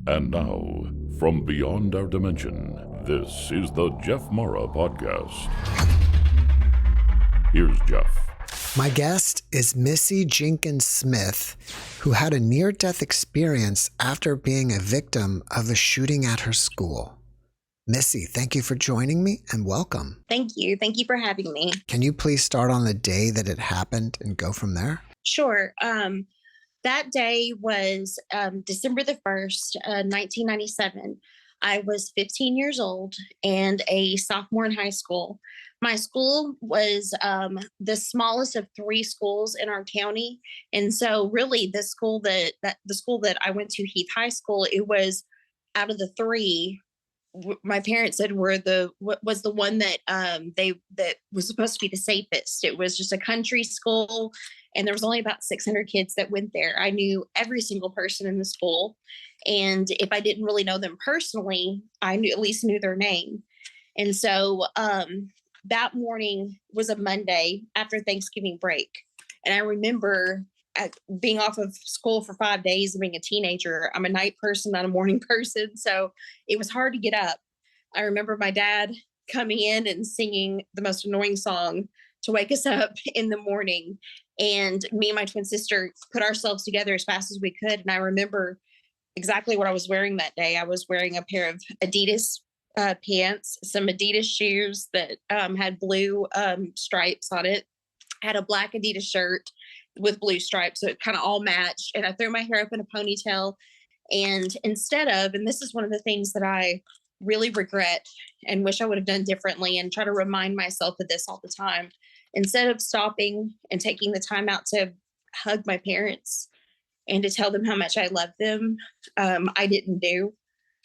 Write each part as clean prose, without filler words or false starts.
And now, from beyond our dimension, this is the JeffMara podcast. Here's Jeff. My guest is Missy Jenkins Smith, who had a near-death experience after being a victim of a shooting at her school. Missy, thank you for joining me and welcome. Thank you. Thank you for having me. Can you please start on the day that it happened and go from there? Sure. That day was December the 1st, 1997. I was 15 years old and a sophomore in high school. My school was the smallest of three schools in our county. And so really the school that I went to, Heath High School, it was out of the three, my parents said was the one that that was supposed to be the safest. It was just a country school, and there was only about 600 kids that went there. I knew every single person in the school, and if I didn't really know them personally, I at least knew their name. And so that morning was a Monday after Thanksgiving break, and I remember being off of school for 5 days and being a teenager. I'm a night person, not a morning person. So it was hard to get up. I remember my dad coming in and singing the most annoying song to wake us up in the morning. And me and my twin sister put ourselves together as fast as we could. And I remember exactly what I was wearing that day. I was wearing a pair of Adidas pants, some Adidas shoes that had blue stripes on it. I had a black Adidas shirt with blue stripes, so it kind of all matched. And I threw my hair up in a ponytail. And and this is one of the things that I really regret and wish I would have done differently and try to remind myself of this all the time. Instead of stopping and taking the time out to hug my parents and to tell them how much I love them, I didn't do.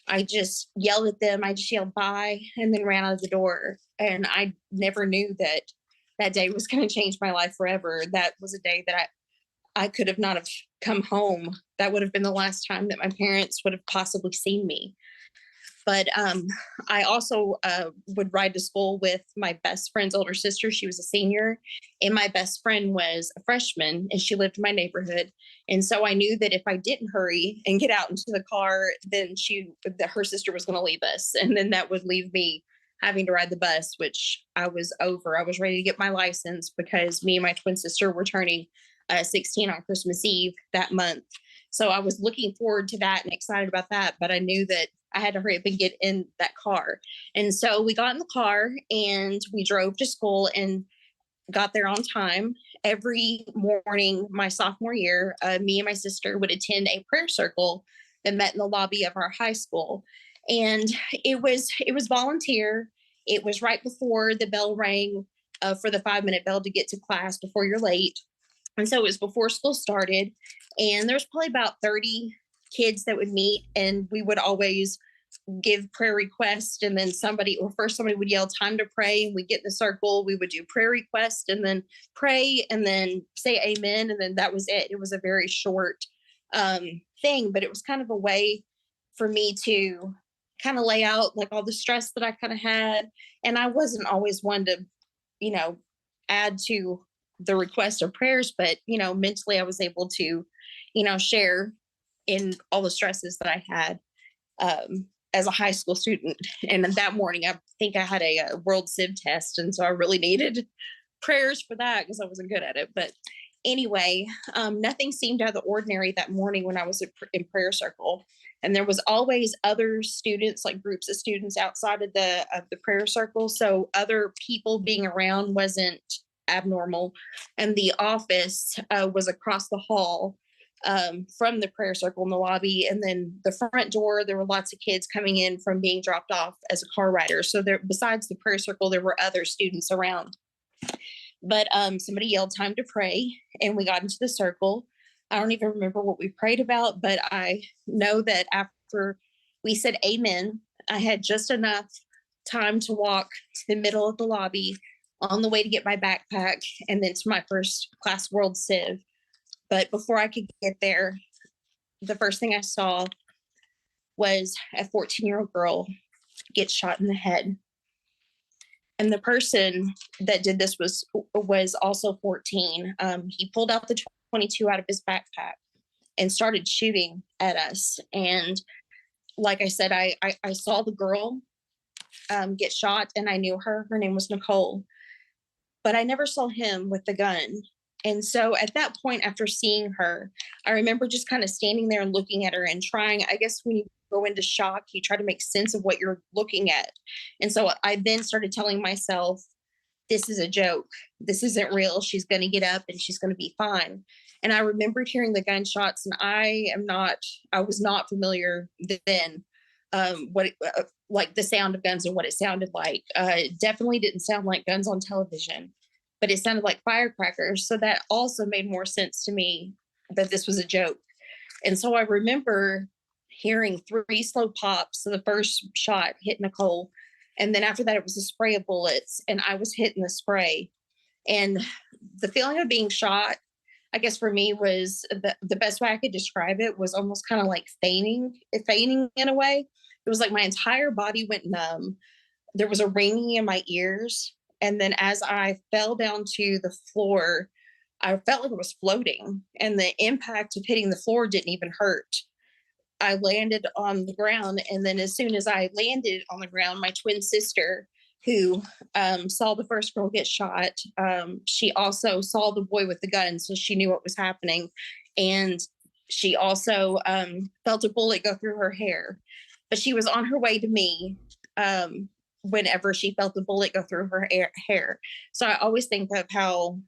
I just yelled at them. I just yelled bye and then ran out of the door. And I never knew that day was going to change my life forever. That was a day that I could have not have come home. That would have been the last time that my parents would have possibly seen me. But I also would ride to school with my best friend's older sister. She was a senior, and my best friend was a freshman, and she lived in my neighborhood. And so I knew that if I didn't hurry and get out into the car, then her sister was going to leave us. And then that would leave me having to ride the bus, which I was over. I was ready to get my license because me and my twin sister were turning 16 on Christmas Eve that month. So I was looking forward to that and excited about that, but I knew that I had to hurry up and get in that car. And so we got in the car and we drove to school and got there on time. Every morning, my sophomore year, me and my sister would attend a prayer circle that met in the lobby of our high school. And it was volunteer. It was right before the bell rang for the 5-minute bell to get to class before you're late. And so it was before school started. And there's probably about 30 kids that would meet. And we would always give prayer requests. And then somebody would yell time to pray. And we'd get in the circle. We would do prayer requests and then pray and then say amen. And then that was it. It was a very short thing, but it was kind of a way for me to kind of lay out like all the stress that I kind of had. And I wasn't always one to, add to the request of prayers, but, mentally I was able to, share in all the stresses that I had as a high school student. And that morning, I think I had a world civ test. And so I really needed prayers for that because I wasn't good at it. But anyway, nothing seemed out of the ordinary that morning when I was in prayer circle. And there was always other students, like groups of students outside of the prayer circle. So other people being around wasn't abnormal. And the office was across the hall from the prayer circle in the lobby. And then the front door, there were lots of kids coming in from being dropped off as a car rider. So there, besides the prayer circle, there were other students around. But somebody yelled time to pray and we got into the circle. I don't even remember what we prayed about, but I know that after we said amen, I had just enough time to walk to the middle of the lobby on the way to get my backpack and then to my first class world civ. But before I could get there, the first thing I saw was a 14-year-old girl get shot in the head. And the person that did this was also 14. He pulled out the 22 out of his backpack and started shooting at us. And like I said, I saw the girl get shot, and I knew her. Her name was Nicole, but I never saw him with the gun. And so at that point, after seeing her, I remember just kind of standing there and looking at her and trying, I guess when you go into shock, you try to make sense of what you're looking at. And so I then started telling myself, this is a joke. This isn't real. She's going to get up and she's going to be fine. And I remembered hearing the gunshots, and I was not familiar then, like the sound of guns and what it sounded like. It definitely didn't sound like guns on television, but it sounded like firecrackers. So that also made more sense to me that this was a joke. And so I remember hearing 3 slow pops. So the first shot hit Nicole. And then after that, it was a spray of bullets, and I was hitting the spray. And the feeling of being shot, I guess for me, was the best way I could describe it was almost kind of like fainting in a way. It was like my entire body went numb. There was a ringing in my ears. And then as I fell down to the floor, I felt like I was floating, and the impact of hitting the floor didn't even hurt. I landed on the ground. And then as soon as I landed on the ground, my twin sister, who saw the first girl get shot, she also saw the boy with the gun. So she knew what was happening. And she also felt a bullet go through her hair. But she was on her way to me whenever she felt the bullet go through her hair. So I always think of how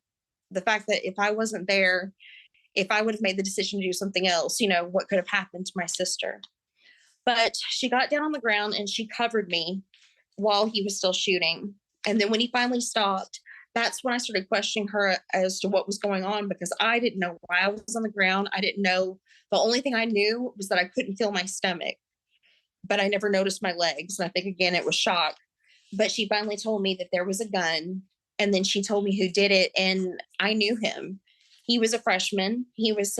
the fact that if I wasn't there, if I would have made the decision to do something else, what could have happened to my sister. But she got down on the ground and she covered me while he was still shooting. And then when he finally stopped, that's when I started questioning her as to what was going on, because I didn't know why I was on the ground. I didn't know. The only thing I knew was that I couldn't feel my stomach, but I never noticed my legs. And I think, again, it was shock. But she finally told me that there was a gun. And then she told me who did it. And I knew him. He was a freshman. He was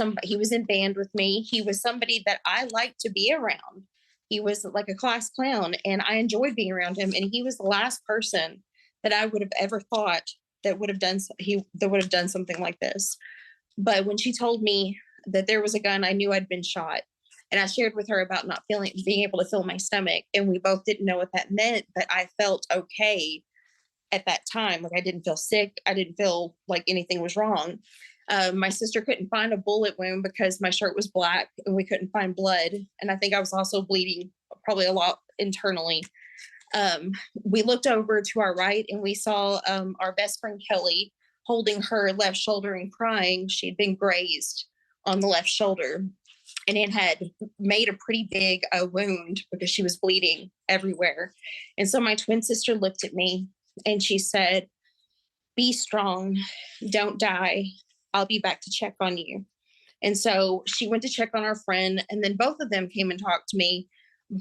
in band with me. He was somebody that I liked to be around. He was like a class clown, and I enjoyed being around him. And he was the last person that I would have ever thought that would have done something like this. But when she told me that there was a gun, I knew I'd been shot. And I shared with her about not being able to feel my stomach. And we both didn't know what that meant, but I felt okay at that time. Like, I didn't feel sick. I didn't feel like anything was wrong. My sister couldn't find a bullet wound because my shirt was black and we couldn't find blood. And I think I was also bleeding probably a lot internally. We looked over to our right and we saw our best friend Kelly holding her left shoulder and crying. She'd been grazed on the left shoulder, and it had made a pretty big wound because she was bleeding everywhere. And so my twin sister looked at me and she said, "Be strong, don't die. I'll be back to check on you." And so she went to check on our friend, and then both of them came and talked to me.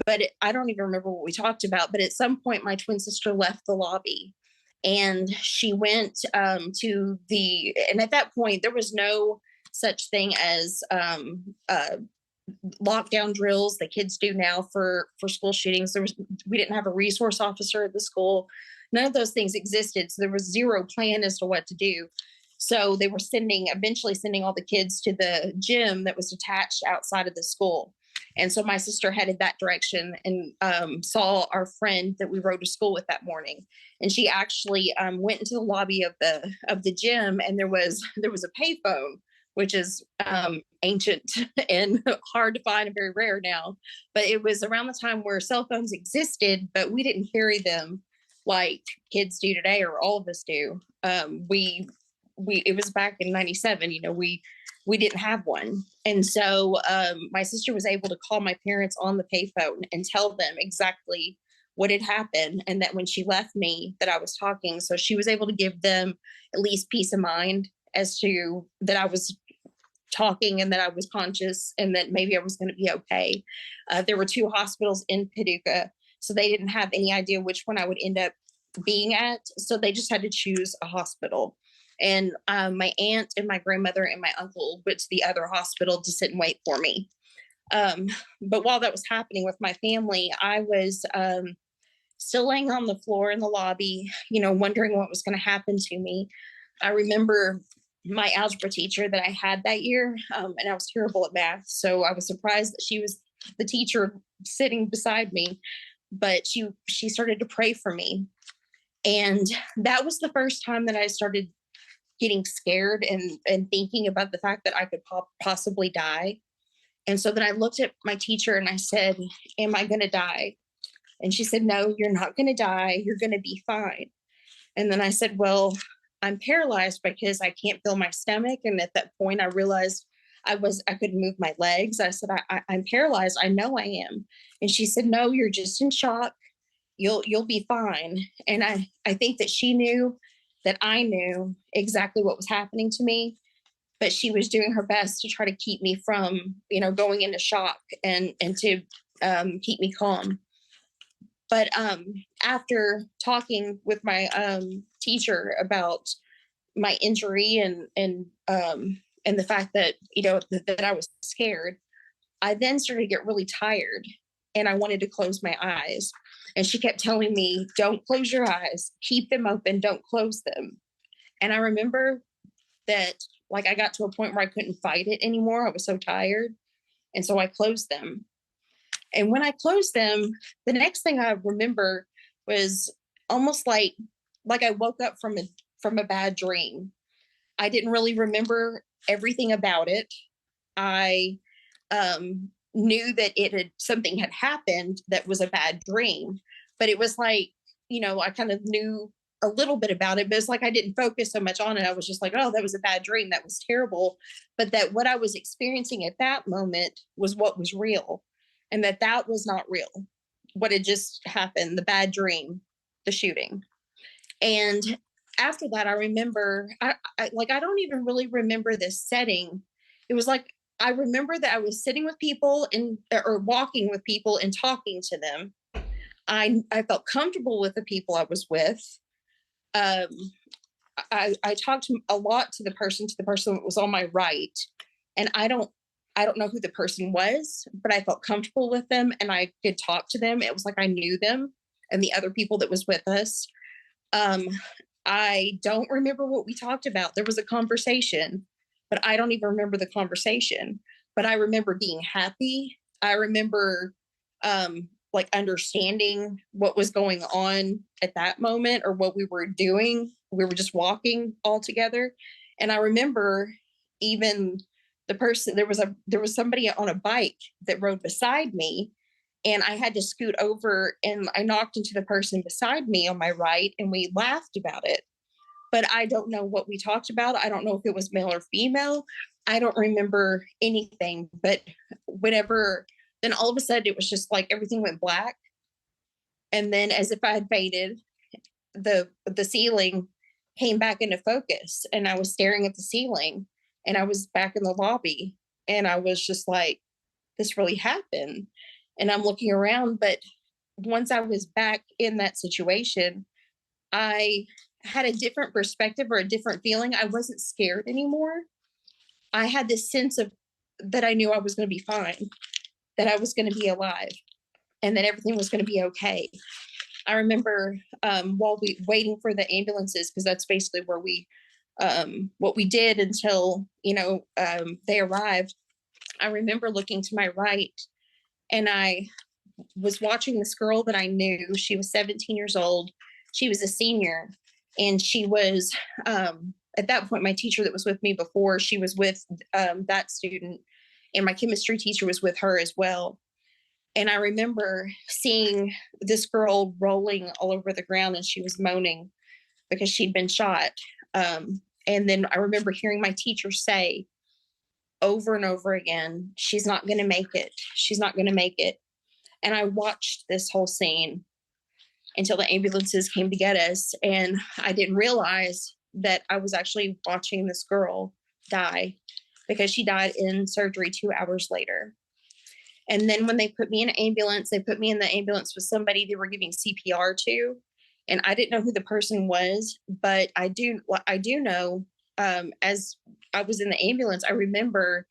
But I don't even remember what we talked about. But at some point, my twin sister left the lobby, and she went and at that point, there was no such thing as lockdown drills that kids do now for school shootings. We didn't have a resource officer at the school. None of those things existed. So there was zero plan as to what to do. So they were eventually sending all the kids to the gym that was attached outside of the school. And so my sister headed that direction and saw our friend that we rode to school with that morning. And she actually went into the lobby of the gym, and there was a payphone, which is ancient and hard to find and very rare now. But it was around the time where cell phones existed, but we didn't carry them like kids do today, or all of us do. It was back in 97, we didn't have one. And so my sister was able to call my parents on the payphone and tell them exactly what had happened, and that when she left me that I was talking. So she was able to give them at least peace of mind as to that I was talking and that I was conscious and that maybe I was going to be okay. There were 2 hospitals in Paducah, so they didn't have any idea which one I would end up being at. So they just had to choose a hospital. And my aunt and my grandmother and my uncle went to the other hospital to sit and wait for me. But while that was happening with my family, I was still laying on the floor in the lobby, wondering what was going to happen to me. I remember my algebra teacher that I had that year, and I was terrible at math. So I was surprised that she was the teacher sitting beside me, but she started to pray for me. And that was the first time that I started getting scared and thinking about the fact that I could possibly die. And so then I looked at my teacher and I said, am I going to die? And she said, no, you're not going to die. You're going to be fine. And then I said, well, I'm paralyzed because I can't feel my stomach. And at that point, I realized I couldn't move my legs. I said, I'm paralyzed. I know I am. And she said, no, you're just in shock. You'll be fine. And I think that she knew that I knew exactly what was happening to me, but she was doing her best to try to keep me from, going into shock and to keep me calm. But after talking with my teacher about my injury and the fact that that I was scared, I then started to get really tired and I wanted to close my eyes. And she kept telling me, "Don't close your eyes. Keep them open. Don't close them." And I remember that, like, I got to a point where I couldn't fight it anymore. I was so tired, and so I closed them. And when I closed them, the next thing I remember was almost like I woke up from a bad dream. I didn't really remember everything about it. I knew that something had happened that was a bad dream, but it was like, I kind of knew a little bit about it, but it's like I didn't focus so much on it. I was just like, oh, that was a bad dream. That was terrible. But that what I was experiencing at that moment was what was real. And that was not real. What had just happened, the bad dream, the shooting. And after that, I remember, I don't even really remember this setting. It was like, I remember that I was sitting with people or walking with people and talking to them. I felt comfortable with the people I was with. I talked a lot to the person that was on my right. And I don't know who the person was, but I felt comfortable with them and I could talk to them. It was like I knew them and the other people that was with us. I don't remember what we talked about. There was a conversation, but I don't even remember the conversation. But I remember being happy. I remember understanding what was going on at that moment or what we were doing. We were just walking all together. And I remember even the person, there was somebody on a bike that rode beside me, and I had to scoot over and I knocked into the person beside me on my right and we laughed about it. But I don't know what we talked about. I don't know if it was male or female. I don't remember anything, but then all of a sudden it was just like everything went black. And then as if I had fainted, the ceiling came back into focus and I was staring at the ceiling and I was back in the lobby and I was just like, this really happened. And I'm looking around, but once I was back in that situation, I had a different perspective or a different feeling. I wasn't scared anymore. I had this sense of that I knew I was going to be fine, that I was going to be alive, and that everything was going to be okay. I remember while we waiting for the ambulances, because that's basically where what we did until they arrived. I remember looking to my right, and I was watching this girl that I knew. She was 17 years old. She was a senior, and she was at that point my teacher that was with me before. She was with that student, and my chemistry teacher was with her as well. And I remember seeing this girl rolling all over the ground, and she was moaning because she'd been shot. And then I remember hearing my teacher say over and over again, she's not going to make it. She's not going to make it. And I watched this whole scene until the ambulances came to get us. And I didn't realize that I was actually watching this girl die, because she died in surgery 2 hours later. And then when they put me in an ambulance, they put me in the ambulance with somebody they were giving CPR to. And I didn't know who the person was, but I do know, as I was in the ambulance, I remember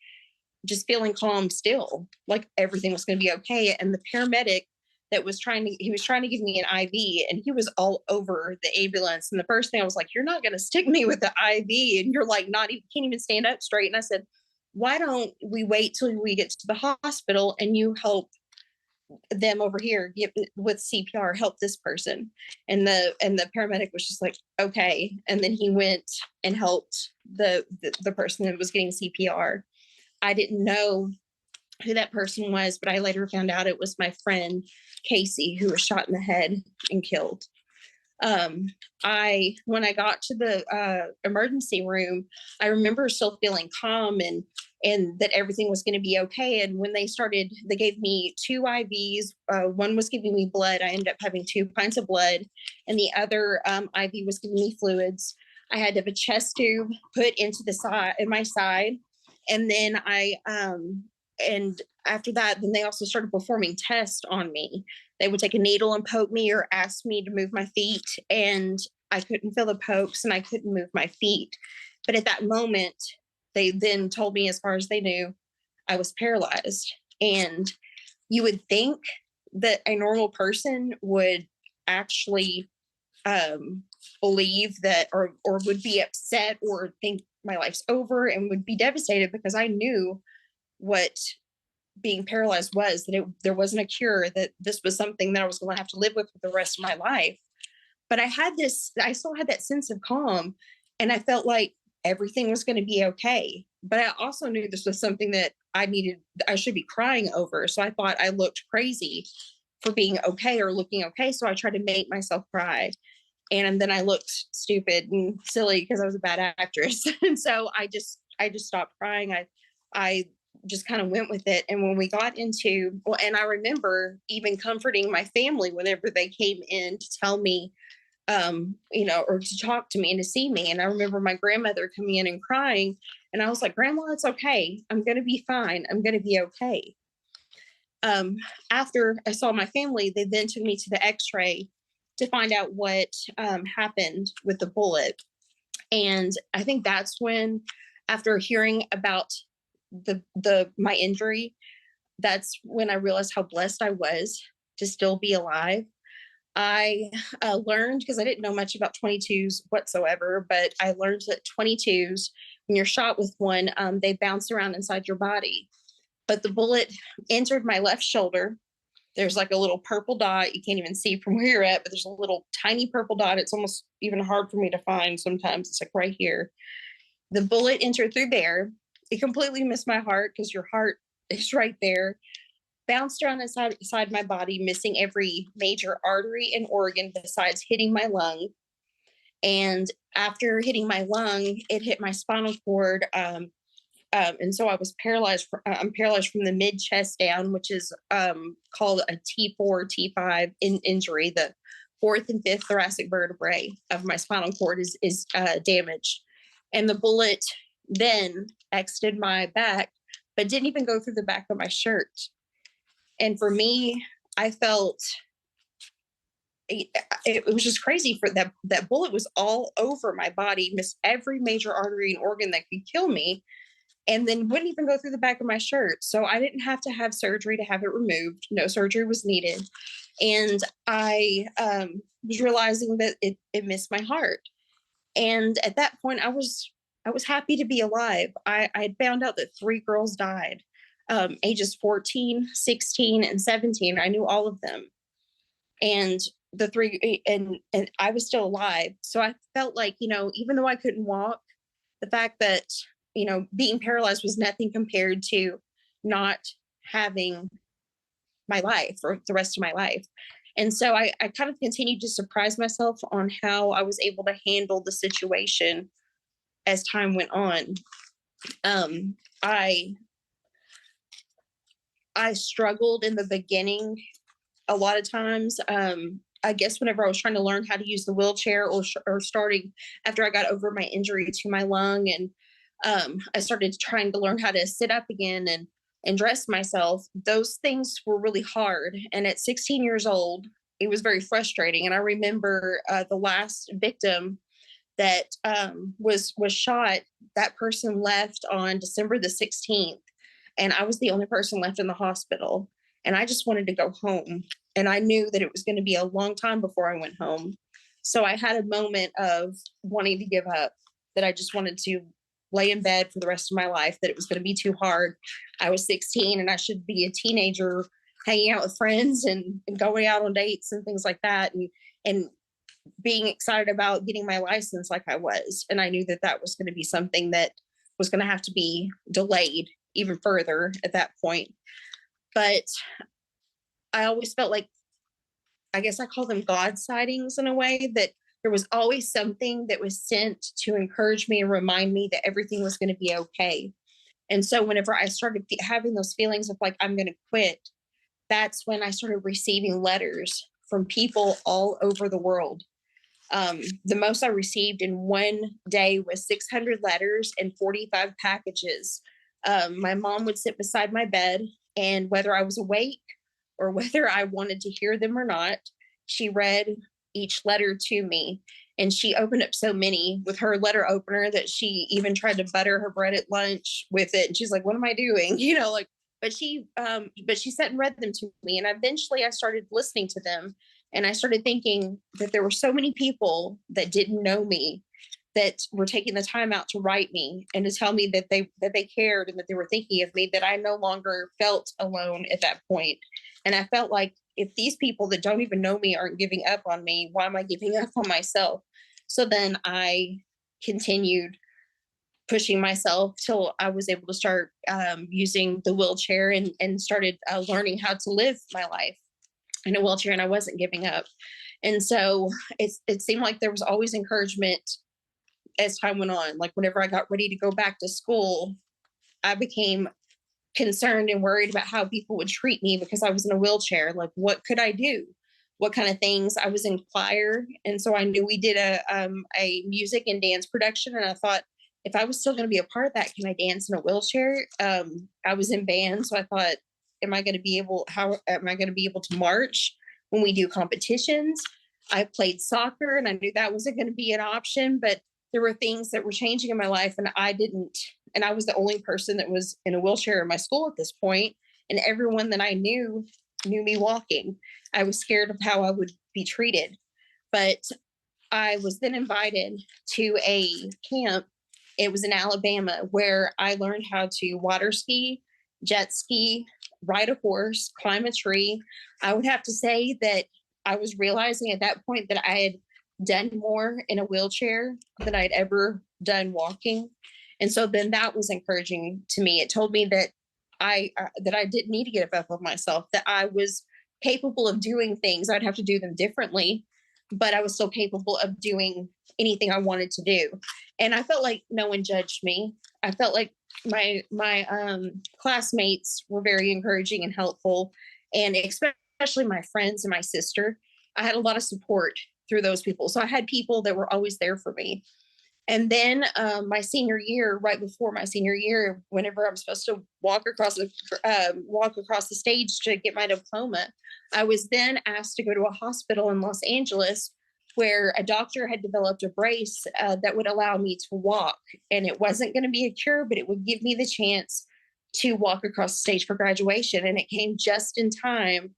just feeling calm still, like everything was going to be okay. And the paramedic that was trying to give me an IV, and he was all over the ambulance. And the first thing I was like, you're not going to stick me with the IV. And you're like, can't even stand up straight. And I said, why don't we wait till we get to the hospital and you help them over here with CPR, help this person. And the paramedic was just like, okay. And then he went and helped the person that was getting CPR. I didn't know who that person was, but I later found out it was my friend Casey, who was shot in the head and killed. When I got to the emergency room, I remember still feeling calm and that everything was going to be okay. And when they gave me 2 IVs. One was giving me blood. I ended up having 2 pints of blood, and the other IV was giving me fluids. I had to have a chest tube put into my side, and then and after that, then they also started performing tests on me. They would take a needle and poke me or ask me to move my feet, and I couldn't feel the pokes and I couldn't move my feet. But at that moment, they then told me, as far as they knew, I was paralyzed. And you would think that a normal person would actually believe that or would be upset or think my life's over and would be devastated, because I knew what being paralyzed was, that there wasn't a cure, that this was something that I was going to have to live with for the rest of my life. But I still had that sense of calm, and I felt like everything was going to be okay. But I also knew this was something that I should be crying over. So I thought I looked crazy for being okay or looking okay. So I tried to make myself cry. And then I looked stupid and silly because I was a bad actress. And so I just stopped crying. I just kind of went with it. And when we got and I remember even comforting my family whenever they came in to tell me, or to talk to me and to see me. And I remember my grandmother coming in and crying, and I was like, Grandma, it's okay. I'm going to be fine. I'm going to be okay. After I saw my family, they then took me to the x-ray to find out what happened with the bullet. And I think that's when, after hearing about my injury, that's when I realized how blessed I was to still be alive. I learned, because I didn't know much about 22s whatsoever, but I learned that 22s, when you're shot with one, they bounce around inside your body. But the bullet entered my left shoulder. There's like a little purple dot. You can't even see from where you're at, but there's a little tiny purple dot. It's almost even hard for me to find sometimes. It's like right here. The bullet entered through there. It completely missed my heart, because your heart is right there. Bounced around inside my body, missing every major artery and organ besides hitting my lung. And after hitting my lung, it hit my spinal cord. And so I was paralyzed. I'm paralyzed from the mid chest down, which is called a T4, T5 injury. The 4th and 5th thoracic vertebrae of my spinal cord is damaged. And the bullet then exited my back, but didn't even go through the back of my shirt. And for me, I felt it was just crazy. For that bullet was all over my body, missed every major artery and organ that could kill me, and then wouldn't even go through the back of my shirt. So I didn't have to have surgery to have it removed. No surgery was needed. And I was realizing that it missed my heart. And at that point, I was happy to be alive. I had found out that 3 girls died, ages 14, 16, and 17. I knew all of them. And the 3, and I was still alive. So I felt like, even though I couldn't walk, the fact that, being paralyzed was nothing compared to not having my life or the rest of my life. And so I kind of continued to surprise myself on how I was able to handle the situation as time went on. I struggled in the beginning a lot of times. I guess whenever I was trying to learn how to use the wheelchair, or starting after I got over my injury to my lung, and I started trying to learn how to sit up again and dress myself. Those things were really hard. And at 16 years old, it was very frustrating. And I remember the last victim that was shot, that person left on December the 16th. And I was the only person left in the hospital. And I just wanted to go home. And I knew that it was going to be a long time before I went home. So I had a moment of wanting to give up, that I just wanted to lay in bed for the rest of my life, that it was going to be too hard. I was 16 and I should be a teenager hanging out with friends and going out on dates and things like that. And being excited about getting my license like I was. And I knew that that was going to be something that was going to have to be delayed even further at that point. But I always felt like, I guess I call them God sightings in a way, that there was always something that was sent to encourage me and remind me that everything was going to be okay. And so whenever I started having those feelings of like, I'm going to quit, that's when I started receiving letters from people all over the world. The most I received in one day was 600 letters and 45 packages. My mom would sit beside my bed, and whether I was awake or whether I wanted to hear them or not, she read each letter to me. And she opened up so many with her letter opener that she even tried to butter her bread at lunch with it. And she's like, what am I doing? But she sat and read them to me. And eventually I started listening to them. And I started thinking that there were so many people that didn't know me that were taking the time out to write me and to tell me that they cared and that they were thinking of me, that I no longer felt alone at that point. And I felt like, if these people that don't even know me aren't giving up on me, why am I giving up on myself? So then I continued pushing myself till I was able to start using the wheelchair and started learning how to live my life in a wheelchair, and I wasn't giving up. And so it seemed like there was always encouragement as time went on. Like whenever I got ready to go back to school, I became concerned and worried about how people would treat me because I was in a wheelchair. Like, what could I do? What kind of things? I was in choir, and so I knew we did a music and dance production, and I thought, if I was still going to be a part of that, can I dance in a wheelchair? I was in band, so I thought, how am I going to be able to march when we do competitions? I played soccer, and I knew that wasn't going to be an option, but there were things that were changing in my life, and I was the only person that was in a wheelchair in my school at this point, and everyone that I knew me walking. I was scared of how I would be treated, but I was then invited to a camp. It was in Alabama, where I learned how to water ski, jet ski, ride a horse, climb a tree. I would have to say that I was realizing at that point that I had done more in a wheelchair than I'd ever done walking. And so then that was encouraging to me. It told me that I didn't need to get up on myself, that I was capable of doing things. I'd have to do them differently, but I was still capable of doing anything I wanted to do. And I felt like no one judged me. I felt like my classmates were very encouraging and helpful, and especially my friends and my sister. I had a lot of support through those people. So I had people that were always there for me. And then my senior year, right before my senior year, whenever I'm supposed to walk across the stage to get my diploma, I was then asked to go to a hospital in Los Angeles where a doctor had developed a brace that would allow me to walk. And it wasn't going to be a cure, but it would give me the chance to walk across the stage for graduation. And it came just in time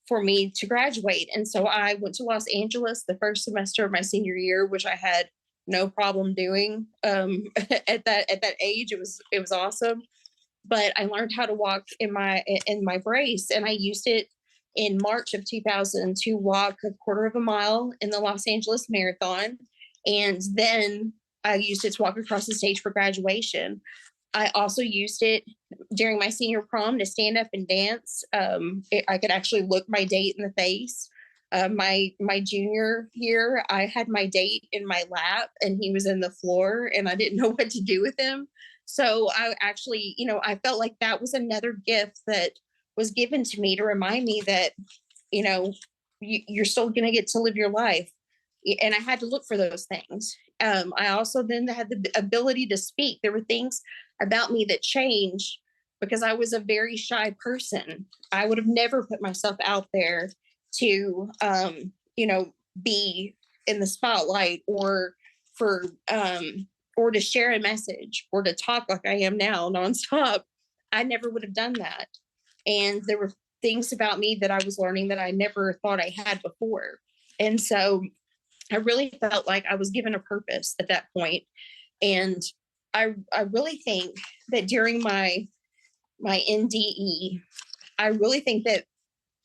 for me to graduate. And so I went to Los Angeles the first semester of my senior year, which I had no problem doing at that age. It was awesome. But I learned how to walk in my brace, and I used it in March of 2000 to walk a quarter of a mile in the Los Angeles Marathon. And then I used it to walk across the stage for graduation. I also used it during my senior prom to stand up and dance. I could actually look my date in the face. My junior year, I had my date in my lap and he was in the floor and I didn't know what to do with him. So I actually, I felt like that was another gift that was given to me to remind me that, you're still going to get to live your life. And I had to look for those things. I also then had the ability to speak. There were things about me that changed because I was a very shy person. I would have never put myself out there to, be in the spotlight or to share a message or to talk like I am now nonstop. I never would have done that. And there were things about me that I was learning that I never thought I had before. And so I really felt like I was given a purpose at that point. And I really think that during my NDE, I really think that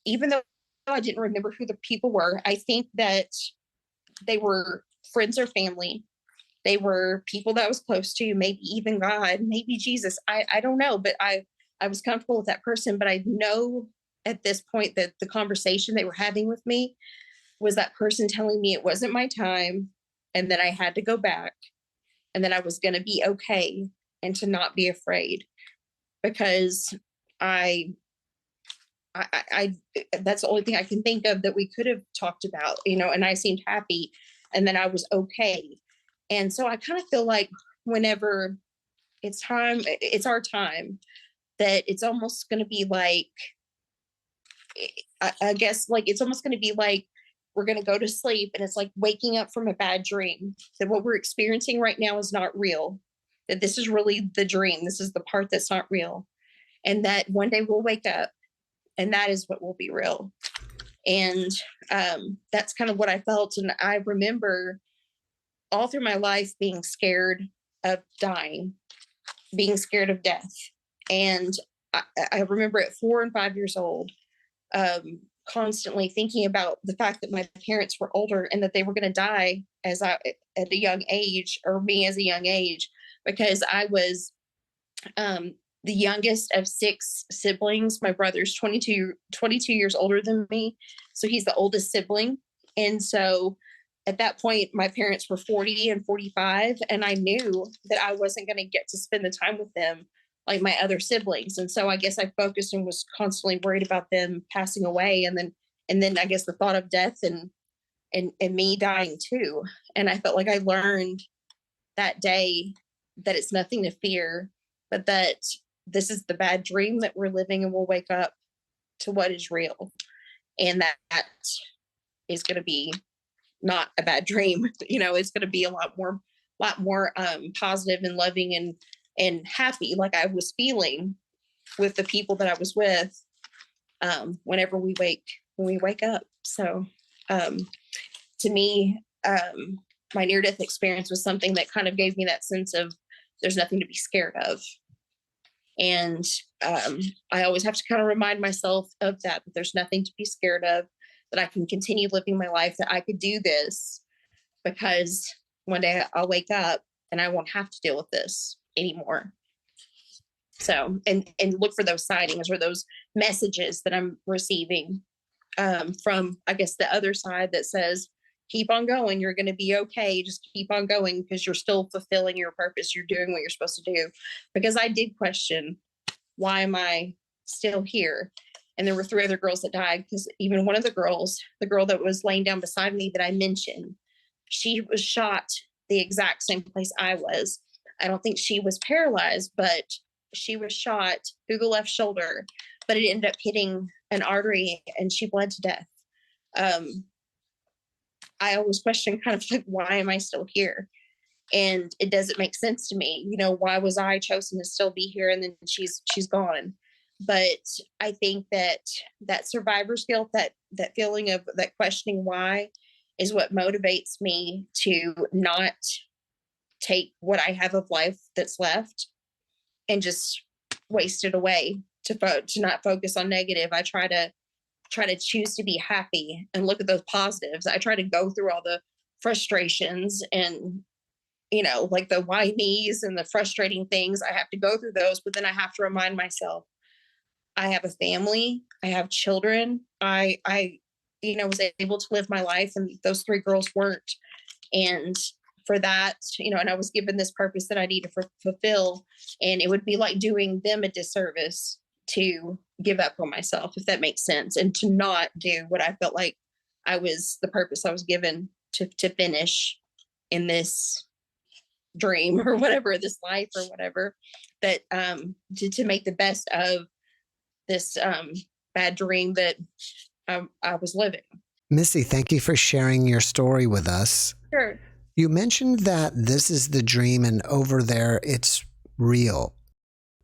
even though I didn't remember who the people were, I think that they were friends or family. They were people that I was close to, maybe even God, maybe Jesus. I don't know, but I was comfortable with that person. But I know at this point that the conversation they were having with me was that person telling me it wasn't my time and that I had to go back and that I was going to be okay and to not be afraid because I, I that's the only thing I can think of that we could have talked about, and I seemed happy and then I was okay. And so I kind of feel like whenever it's our time, that it's almost going to be like, I guess, like, it's almost going to be like we're going to go to sleep and it's like waking up from a bad dream, that what we're experiencing right now is not real, that this is really the dream. This is the part that's not real. And that one day we'll wake up and that is what will be real. And that's kind of what I felt. And I remember all through my life being scared of dying, being scared of death. And I remember at 4 and 5 years old, constantly thinking about the fact that my parents were older and that they were going to die at a young age, or me as a young age, because I was the youngest of 6 siblings. My brother's 22 years older than me. So he's the oldest sibling. And so at that point, my parents were 40 and 45. And I knew that I wasn't going to get to spend the time with them like my other siblings. And so I guess I focused and was constantly worried about them passing away. And then I guess the thought of death and me dying too. And I felt like I learned that day that it's nothing to fear, but that this is the bad dream that we're living, and we'll wake up to what is real. And that is going to be not a bad dream. It's going to be a lot more positive and loving and happy, like I was feeling with the people that I was with whenever we wake up. So to me, my near-death experience was something that kind of gave me that sense of there's nothing to be scared of. And I always have to kind of remind myself of that there's nothing to be scared of, that I can continue living my life, that I could do this because one day I'll wake up and I won't have to deal with this anymore. So, and look for those sightings or those messages that I'm receiving from, I guess, the other side that says, keep on going. You're going to be okay. Just keep on going because you're still fulfilling your purpose. You're doing what you're supposed to do. Because I did question, why am I still here? And there were 3 other girls that died, because even one of the girls, the girl that was laying down beside me that I mentioned, she was shot the exact same place I was. I don't think she was paralyzed, but she was shot through the left shoulder, but it ended up hitting an artery and she bled to death. I always question kind of like, why am I still here? And it doesn't make sense to me. Why was I chosen to still be here? And then she's gone. But I think that survivor's guilt, that feeling of that questioning why, is what motivates me to not take what I have of life that's left and just waste it away, to not focus on negative. I try to choose to be happy and look at those positives. I try to go through all the frustrations and, like the why me's and the frustrating things. I have to go through those, but then I have to remind myself, I have a family, I have children. I was able to live my life, and those 3 girls weren't. And for that, and I was given this purpose that I need to fulfill. And it would be like doing them a disservice to give up on myself, if that makes sense, and to not do what I felt like the purpose I was given to finish in this dream or whatever, this life or whatever, that to make the best of this bad dream that I was living. Missy, thank you for sharing your story with us. Sure. You mentioned that this is the dream and over there it's real.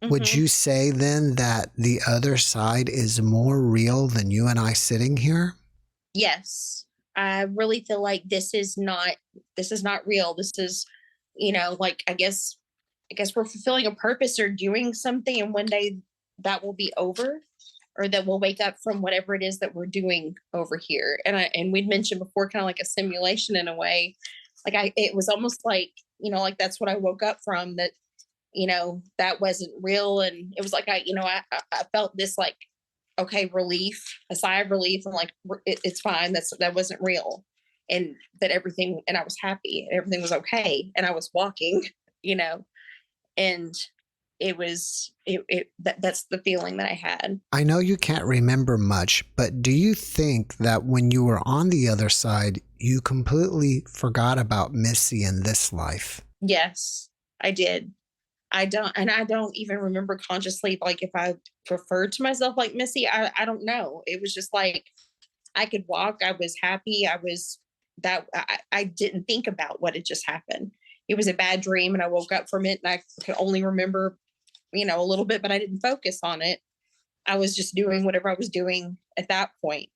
Mm-hmm. Would you say then that the other side is more real than you and I sitting here? Yes. I really feel like this is not real. This is, like, I guess I guess we're fulfilling a purpose or doing something, and one day that will be over, or that we'll wake up from whatever it is that we're doing over here. And we'd mentioned before, kind of like a simulation in a way. Like it was almost like, like that's what I woke up from, that, that wasn't real. And it was like, I felt this like, okay, relief, a sigh of relief. And like, it's fine. That wasn't real. And that everything, and I was happy, everything was okay. And I was walking, and that's the feeling that I had. I know you can't remember much, but do you think that when you were on the other side, you completely forgot about Missy in this life? Yes, I did. I don't even remember consciously, like, if I referred to myself like Missy. I don't know. It was just like, I could walk. I was happy. I didn't think about what had just happened. It was a bad dream, and I woke up from it, and I could only remember, a little bit, but I didn't focus on it. I was just doing whatever I was doing at that point,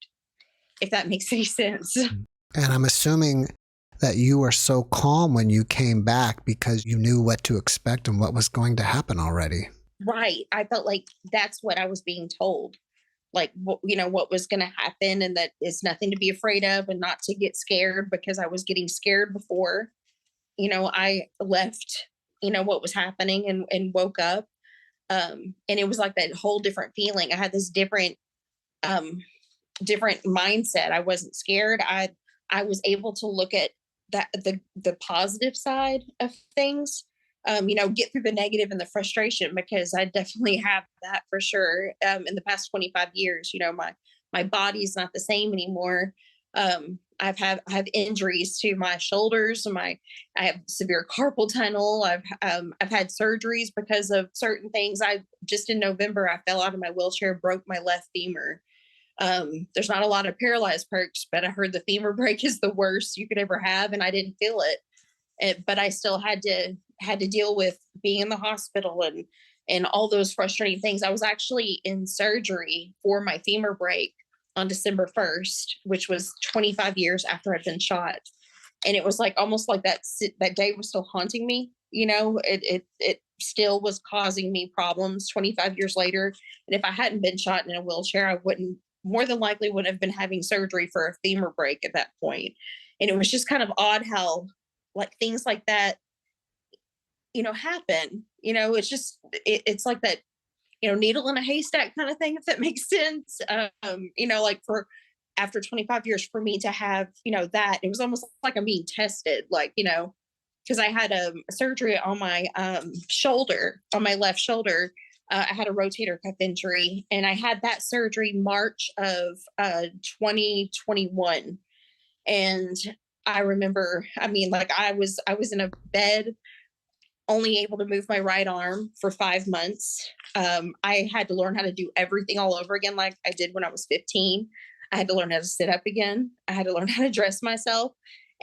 if that makes any sense. And I'm assuming that you were so calm when you came back because you knew what to expect and what was going to happen already. Right. I felt like that's what I was being told. Like, what was going to happen, and that it's nothing to be afraid of, and not to get scared, because I was getting scared before, I left, what was happening, and woke up. And it was like that whole different feeling. I had this different mindset. I wasn't scared. I was able to look at that, the positive side of things, get through the negative and the frustration, because I definitely have that for sure. In the past 25 years, my body's not the same anymore. I have injuries to my shoulders, and I have severe carpal tunnel. I've had surgeries because of certain things. Just in November, I fell out of my wheelchair, broke my left femur. There's not a lot of paralyzed perks, but I heard the femur break is the worst you could ever have, and I didn't feel it. But I still had to deal with being in the hospital and all those frustrating things. I was actually in surgery for my femur break on December 1st, which was 25 years after I'd been shot. And it was like, almost like that day was still haunting me. It still was causing me problems 25 years later. And if I hadn't been shot in a wheelchair, I more than likely would have been having surgery for a femur break at that point. And it was just kind of odd how, like, things like that, happen. It's like that, needle in a haystack kind of thing, if that makes sense. Like, for after 25 years, for me to have, that, it was almost like I'm being tested, like, because I had a surgery on my shoulder, on my left shoulder. I had a rotator cuff injury, and I had that surgery March of 2021. And I remember, like, I was in a bed, only able to move my right arm for 5 months. I had to learn how to do everything all over again, like I did when I was 15. I had to learn how to sit up again. I had to learn how to dress myself.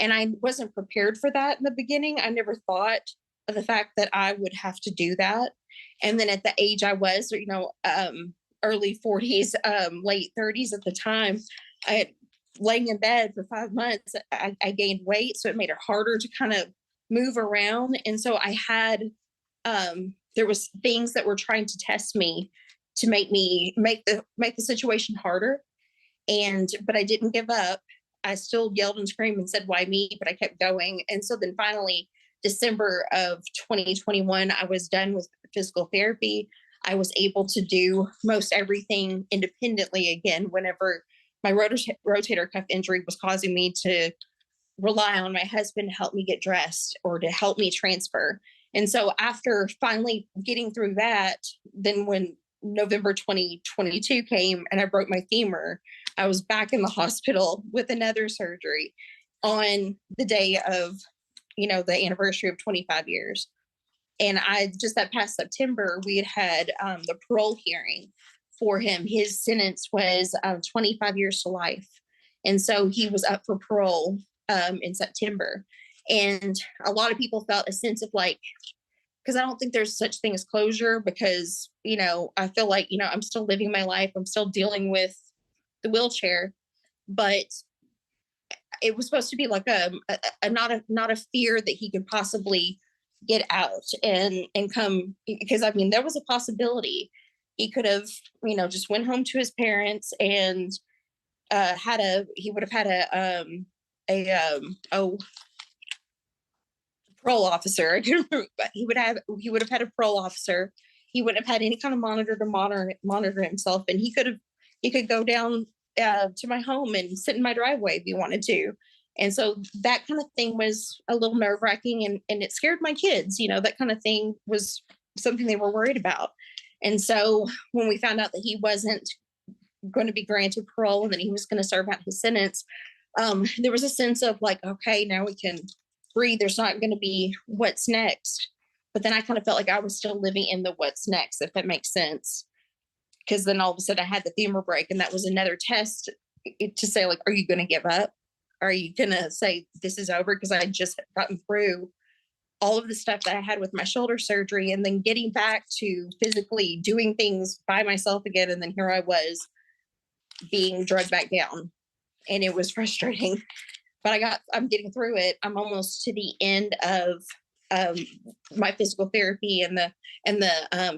And I wasn't prepared for that in the beginning. I never thought of the fact that I would have to do that. And then at the age I was, early 40s, late 30s at the time, I had laying in bed for 5 months. I gained weight, so it made it harder to kind of move around. And so I had, there was things that were trying to test me to make the situation harder. But I didn't give up. I still yelled and screamed and said, "Why me?" But I kept going. And so then finally, December of 2021, I was done with physical therapy. I was able to do most everything independently again, whenever my rotator cuff injury was causing me to rely on my husband to help me get dressed or to help me transfer. And so after finally getting through that, then when November 2022 came and I broke my femur, I was back in the hospital with another surgery on the day of, the anniversary of 25 years. And that past September, we had the parole hearing for him. His sentence was 25 years to life. And so he was up for parole in September. And a lot of people felt a sense of, like, because I don't think there's such thing as closure, because, I feel like, I'm still living my life. I'm still dealing with the wheelchair, but it was supposed to be like a not a fear that he could possibly get out and come, because I mean, there was a possibility he could have, just went home to his parents and he would have had a parole officer. I can't remember, but he would have had a parole officer. He wouldn't have had any kind of monitor to monitor himself, and he could go down to my home and sit in my driveway if he wanted to. And so that kind of thing was a little nerve-wracking, and it scared my kids. That kind of thing was something they were worried about. And so when we found out that he wasn't going to be granted parole and that he was going to serve out his sentence, there was a sense of like, okay, now we can breathe. There's not going to be what's next. But then I kind of felt like I was still living in the what's next, if that makes sense. Because then all of a sudden I had the femur break, and that was another test to say, like, are you going to give up? Are you going to say this is over? Because I had just gotten through all of the stuff that I had with my shoulder surgery, and then getting back to physically doing things by myself again. And then here I was being drugged back down, and it was frustrating, but I'm getting through it. I'm almost to the end of my physical therapy and the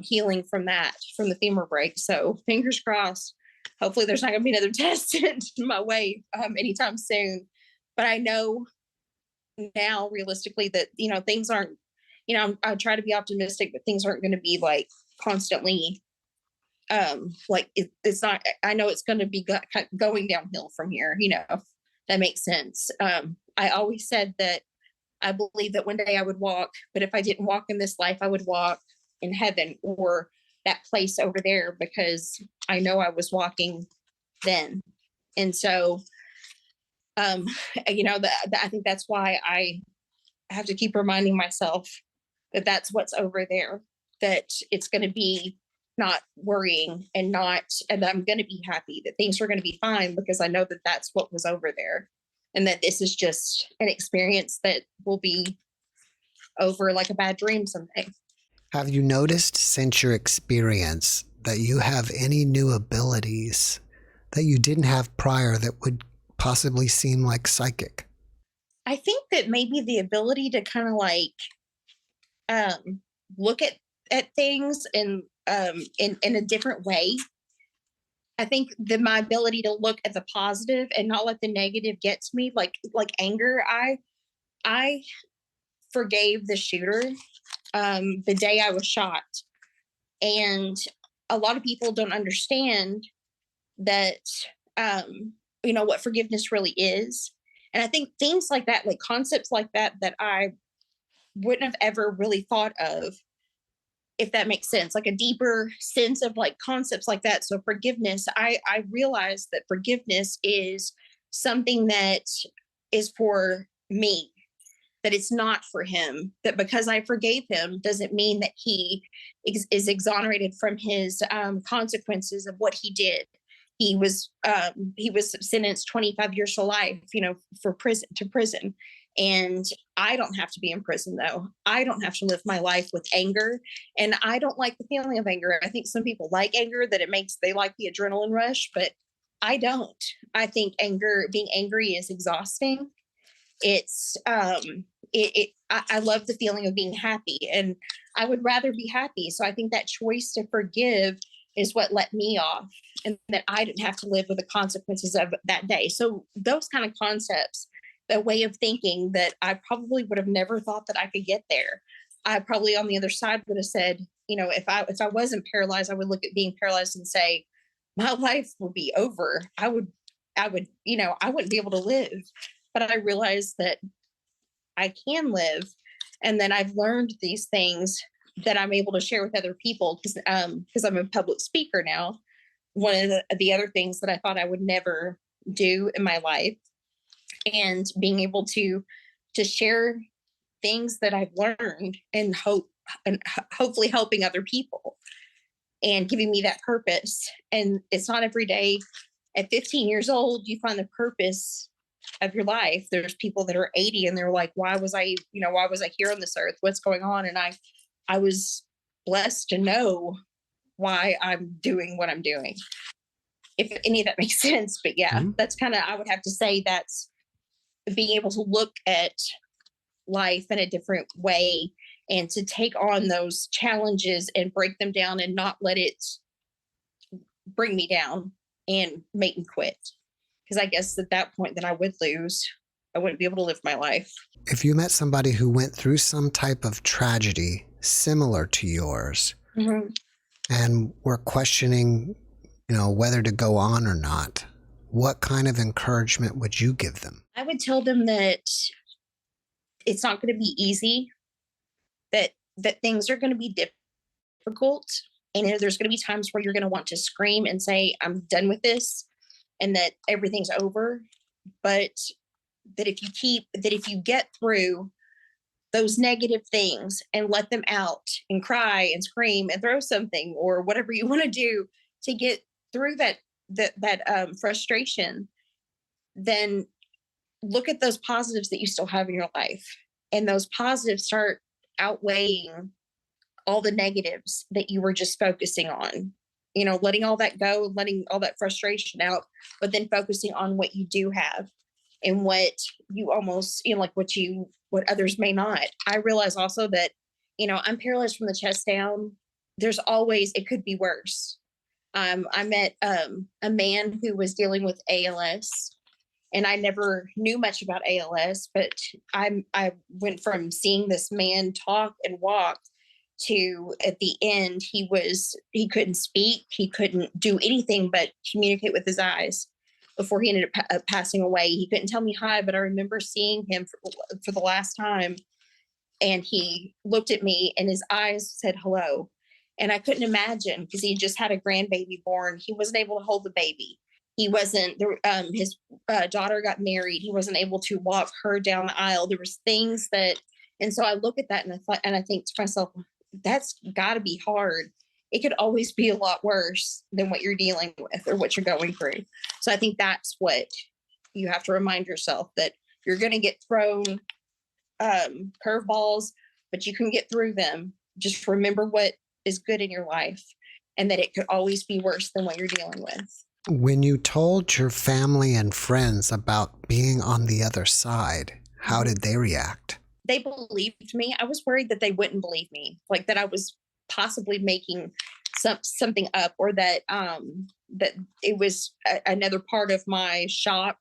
healing from the femur break. So fingers crossed. Hopefully there's not going to be another test sent my way anytime soon. But I know now realistically that, things aren't, I try to be optimistic, but things aren't going to be like constantly, it's not, I know it's going to be going downhill from here, if that makes sense. I always said that I believe that one day I would walk, but if I didn't walk in this life, I would walk in heaven or that place over there, because I know I was walking then. And so, I think that's why I have to keep reminding myself that that's what's over there, that it's going to be not worrying and that I'm going to be happy, that things are going to be fine, because I know that that's what was over there, and that this is just an experience that will be over like a bad dream someday. Have you noticed since your experience that you have any new abilities that you didn't have prior that would possibly seem like psychic? I think that maybe the ability to kind of like look at things in a different way. I think that my ability to look at the positive and not let the negative get to me, like anger. I forgave the shooter the day I was shot, and a lot of people don't understand that what forgiveness really is. And I think things like that, like concepts like that I wouldn't have ever really thought of, if that makes sense, like a deeper sense of like concepts like that. So forgiveness, I realized that forgiveness is something that is for me, that it's not for him, that because I forgave him doesn't mean that he is exonerated from his consequences of what he did. He was sentenced 25 years to life, for prison. And I don't have to be in prison, though. I don't have to live my life with anger. And I don't like the feeling of anger. I think some people like anger, that they like the adrenaline rush, but I don't. I think being angry is exhausting. It's, I love the feeling of being happy, and I would rather be happy. So I think that choice to forgive is what let me off, and that I didn't have to live with the consequences of that day. So those kind of concepts, the way of thinking that I probably would have never thought that I could get there. I probably on the other side would have said, if I wasn't paralyzed, I would look at being paralyzed and say, my life would be over. I wouldn't be able to live. But I realized that I can live, and then I've learned these things that I'm able to share with other people, because I'm a public speaker now. One of the other things that I thought I would never do in my life, and being able to share things that I've learned and hopefully helping other people and giving me that purpose. And it's not every day at 15 years old you find the purpose of your life. There's people that are 80 and they're like, why was I here on this earth? What's going on? And I was blessed to know why I'm doing what I'm doing, if any of that makes sense. But yeah, That's kind of, I would have to say that's being able to look at life in a different way and to take on those challenges and break them down and not let it bring me down and make me quit. Because I guess at that point, then I would lose. I wouldn't be able to live my life. If you met somebody who went through some type of tragedy similar to yours and were questioning, whether to go on or not, what kind of encouragement would you give them? I would tell them that it's not going to be easy, that things are going to be difficult, and there's going to be times where you're going to want to scream and say, I'm done with this, and that everything's over. But that if you get through those negative things and let them out and cry and scream and throw something or whatever you want to do to get through that frustration, then look at those positives that you still have in your life. And those positives start outweighing all the negatives that you were just focusing on, letting all that go, letting all that frustration out, but then focusing on what you do have and what you almost, what others may not. I realize also that, I'm paralyzed from the chest down. There's always, it could be worse. I met a man who was dealing with ALS, and I never knew much about ALS, but I went from seeing this man talk and walk to at the end, he couldn't speak. He couldn't do anything but communicate with his eyes before he ended up passing away. He couldn't tell me hi, but I remember seeing him for the last time, and he looked at me and his eyes said hello. And I couldn't imagine, because he just had a grandbaby born. He wasn't able to hold the baby. He wasn't, his daughter got married. He wasn't able to walk her down the aisle. There was things that, and so I look at that and I think to myself, that's got to be hard. It could always be a lot worse than what you're dealing with or what you're going through. So I think that's what you have to remind yourself, that you're going to get thrown curveballs, but you can get through them. Just remember what is good in your life, and that it could always be worse than what you're dealing with. When you told your family and friends about being on the other side, how did they react? They believed me. I was worried that they wouldn't believe me, like that I was possibly making something up, or that that it was another part of my shock,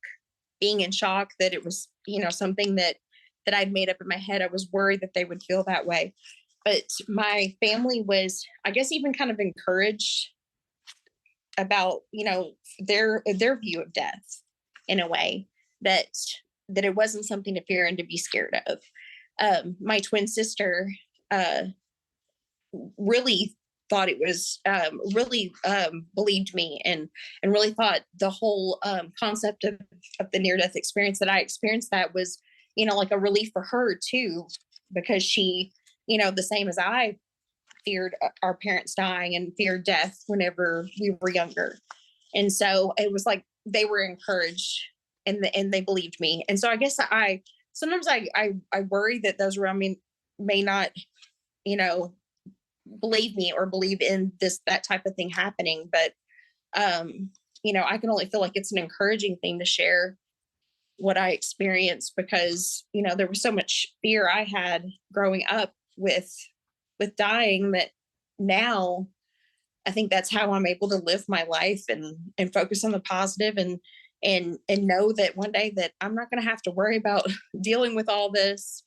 being in shock, that it was something that I'd made up in my head. I was worried that they would feel that way. But my family was, I guess, even kind of encouraged about, their view of death, in a way that it wasn't something to fear and to be scared of. My twin sister really thought it was, believed me, and really thought the whole concept of the near-death experience that I experienced, that was, like a relief for her too, because she, the same as I, feared our parents dying and feared death whenever we were younger. And so it was like they were encouraged, and they believed me. And so I guess sometimes I worry that those around me may not, believe me or believe in that type of thing happening. But, I can only feel like it's an encouraging thing to share what I experienced, because, there was so much fear I had growing up with dying, that now I think that's how I'm able to live my life and focus on the positive, and know that one day that I'm not going to have to worry about dealing with all this.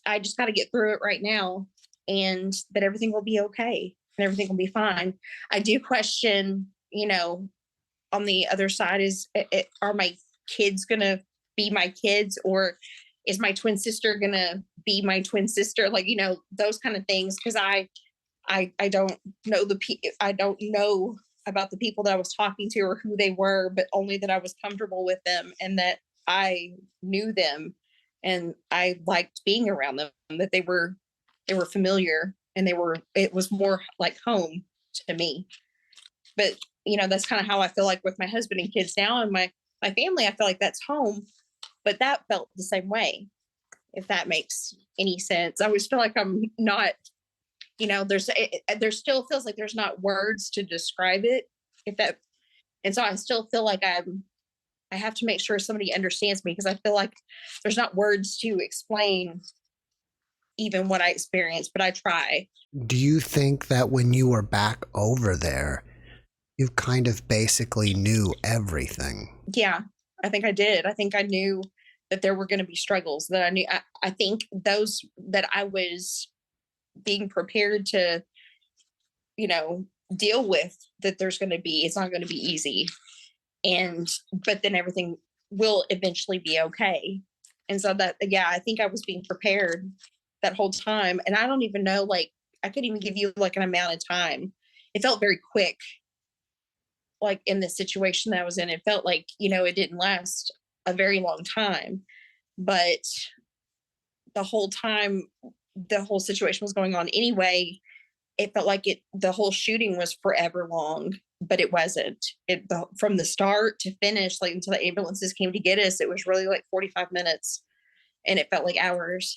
I just got to get through it right now, and that everything will be okay and everything will be fine. I do question, on the other side, are my kids going to be my kids, or is my twin sister going to be my twin sister? Like, those kind of things. Cause I don't know I don't know about the people that I was talking to or who they were, but only that I was comfortable with them, and that I knew them and I liked being around them, that they were familiar, and it was more like home to me. But, that's kind of how I feel like with my husband and kids now, and my family. I feel like that's home, but that felt the same way, if that makes any sense. I always feel like I'm not, there still feels like there's not words to describe it, and so I still feel like I have to make sure somebody understands me, because I feel like there's not words to explain even what I experienced, but I try. Do you think that when you were back over there, you kind of basically knew everything? Yeah, I think I did. I think I knew that there were going to be struggles that I knew. I think those that I was being prepared to, deal with, that it's not going to be easy. But then everything will eventually be okay. And so I think I was being prepared that whole time. And I don't even know, like, I couldn't even give you like an amount of time. It felt very quick, like in the situation that I was in. It felt like, it didn't last a very long time, but the whole time the whole situation was going on anyway, it felt like the whole shooting was forever long, but it wasn't. From the start to finish, like until the ambulances came to get us, it was really like 45 minutes, and it felt like hours.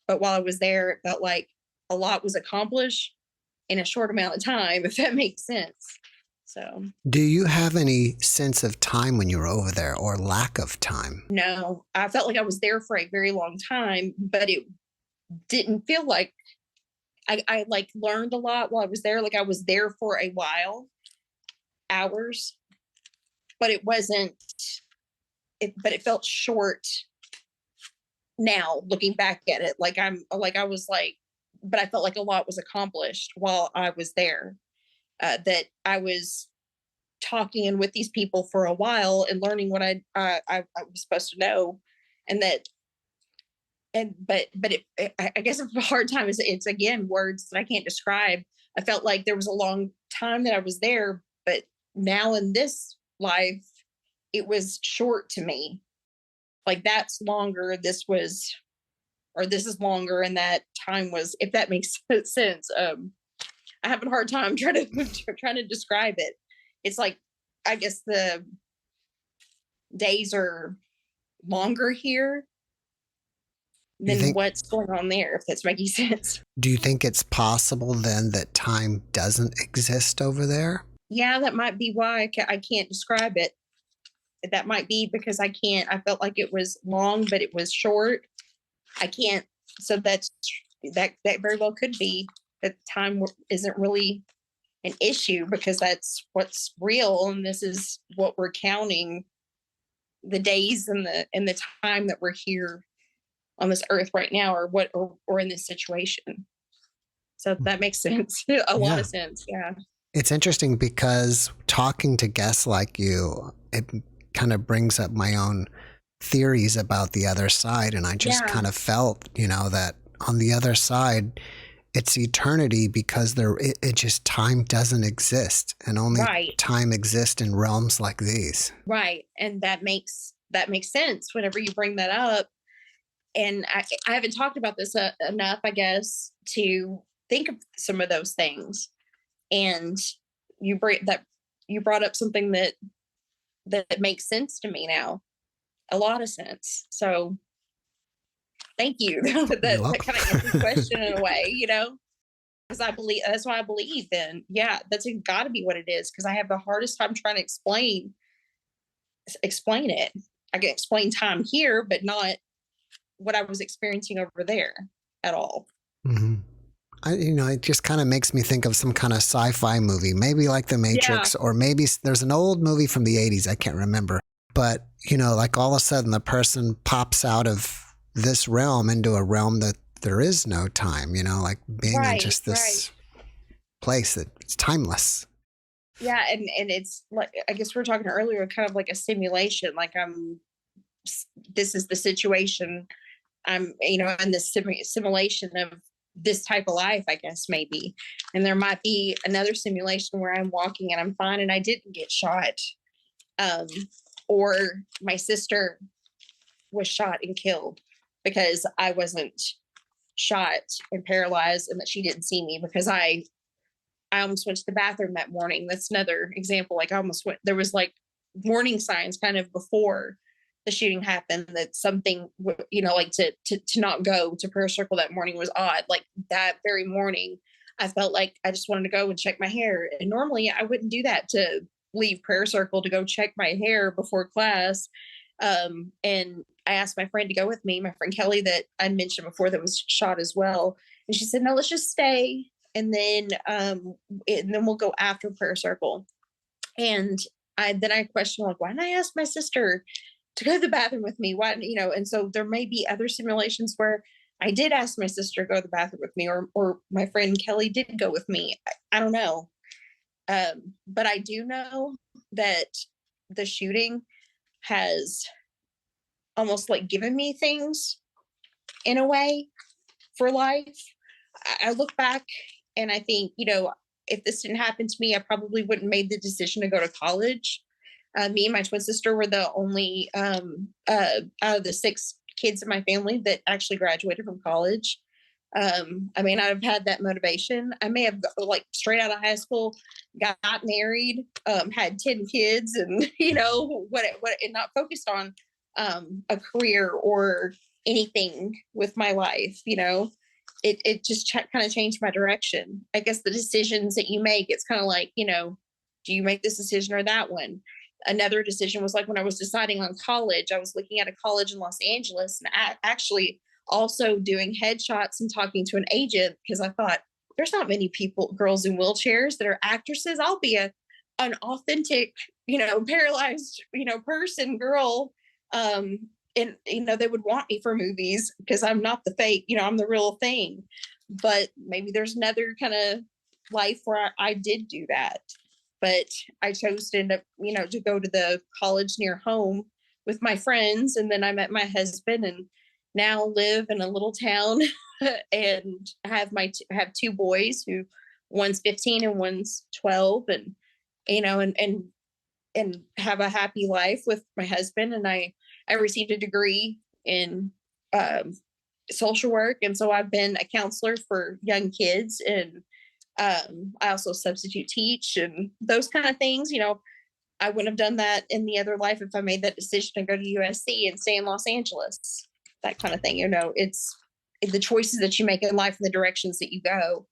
But while I was there, it felt like a lot was accomplished in a short amount of time, if that makes sense. So, do you have any sense of time when you were over there, or lack of time? No, I felt like I was there for a very long time, but it didn't feel like I like learned a lot while I was there. Like I was there for a while, hours, but it wasn't, but it felt short now looking back at it. Like but I felt like a lot was accomplished while I was there. That I was talking and with these people for a while and learning what I was supposed to know, and I guess a hard time is it's again words that I can't describe. I felt like there was a long time that I was there, but now in this life, it was short to me. Like that's longer. This is longer, and that time was, if that makes sense. I have a hard time trying to describe it. It's like, I guess the days are longer here than what's going on there, if that's making sense. Do you think it's possible then that time doesn't exist over there? Yeah, that might be why I can't describe it. That might be because I felt like it was long, but it was short. I can't. So that very well could be that time isn't really an issue, because that's what's real, and this is what we're counting, the days and the time that we're here on this earth right now, or in this situation. So that makes sense. A lot of sense. Yeah. It's interesting because talking to guests like you, it kind of brings up my own theories about the other side. And I just kind of felt, that on the other side, it's eternity, because it just, time doesn't exist, and only time exists in realms like these. Right. And that makes sense whenever you bring that up. And I haven't talked about this enough, I guess, to think of some of those things. And you brought up something that makes sense to me now, a lot of sense. So thank you. that kind of answers the question in a way, because I believe, that's why I believe then, that's got to be what it is. Because I have the hardest time trying to explain it. I can explain time here, but not what I was experiencing over there at all. Mm-hmm. It just kind of makes me think of some kind of sci-fi movie, maybe like The Matrix, or maybe there's an old movie from the 80s. I can't remember. But, like all of a sudden the person pops out of this realm into a realm that there is no time, like being in just this place that's timeless. Yeah. And it's like, I guess we were talking earlier, kind of like a simulation. Like this is the situation. I'm, in this simulation of this type of life, I guess, maybe. And there might be another simulation where I'm walking and I'm fine and I didn't get shot. Or my sister was shot and killed because I wasn't shot and paralyzed, and that she didn't see me because I almost went to the bathroom that morning. That's another example. Like I almost went, there was like warning signs kind of before the shooting happened that something, like to not go to prayer circle that morning was odd. Like that very morning, I felt like I just wanted to go and check my hair. And normally I wouldn't do that, to leave prayer circle to go check my hair before class. And I asked my friend to go with me, my friend Kelly that I mentioned before that was shot as well. And she said, no, let's just stay. And then we'll go after prayer circle. And I questioned, like, why didn't I ask my sister to go to the bathroom with me? Why, and so there may be other simulations where I did ask my sister to go to the bathroom with me, or my friend Kelly did go with me. I don't know. But I do know that the shooting has almost like given me things in a way for life. I look back and I think, if this didn't happen to me, I probably wouldn't have made the decision to go to college. Me and my twin sister were the only out of the 6 kids in my family that actually graduated from college. I may not have had that motivation. I may have like straight out of high school, got married, had 10 kids, and and not focused on a career or anything with my life. It just kind of changed my direction. I guess the decisions that you make, it's kind of like, do you make this decision or that one? Another decision was like when I was deciding on college, I was looking at a college in Los Angeles and actually also doing headshots and talking to an agent because I thought there's not many girls in wheelchairs that are actresses. I'll be an authentic, paralyzed, person, girl. And, they would want me for movies because I'm not the fake, I'm the real thing. But maybe there's another kind of life where I did do that. But I chose to end up, to go to the college near home with my friends. And then I met my husband and now live in a little town and have have 2 boys who one's 15 and one's 12 and, and have a happy life with my husband. And I received a degree in social work. And so I've been a counselor for young kids. And I also substitute teach and those kind of things. I wouldn't have done that in the other life if I made that decision to go to USC and stay in Los Angeles, that kind of thing. It's the choices that you make in life and the directions that you go.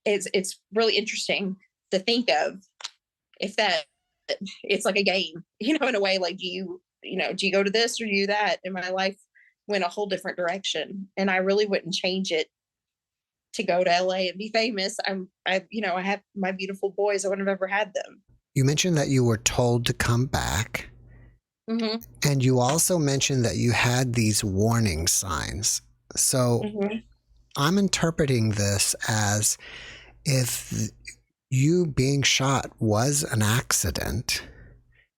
It's really interesting to think of if that it's like a game, in a way, like, do you go to this or do you that? And my life went a whole different direction. And I really wouldn't change it to go to LA and be famous. I have my beautiful boys. I wouldn't have ever had them. You mentioned that you were told to come back. Mm-hmm. And you also mentioned that you had these warning signs. So I'm interpreting this as if you being shot was an accident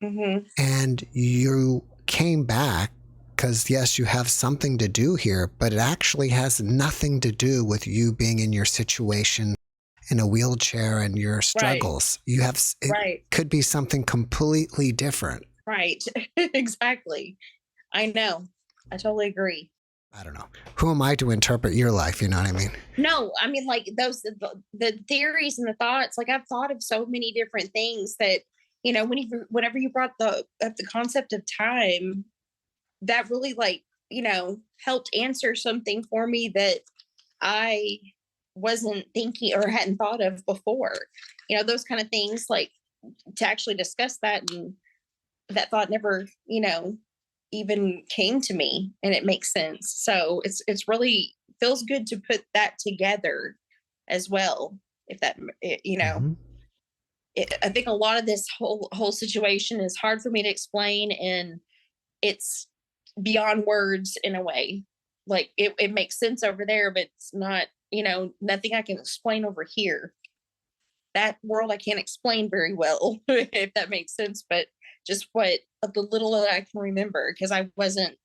and you came back because, yes, you have something to do here, but it actually has nothing to do with you being in your situation in a wheelchair and your struggles. Right. It could be something completely different. Right. Exactly. I know. I totally agree. I don't know. Who am I to interpret your life? You know what I mean? No, I mean, like the theories and the thoughts, like I've thought of so many different things that, whenever you brought up the concept of time, that really helped answer something for me that I wasn't thinking or hadn't thought of before. Those kind of things, like to actually discuss that, and that thought never, even came to me, and it makes sense. So it's really feels good to put that together as well. If that, I think a lot of this whole situation is hard for me to explain, and it's beyond words in a way. Like it makes sense over there, but it's not, nothing I can explain over here. That world I can't explain very well, if that makes sense. But just the little that I can remember, because I wasn't,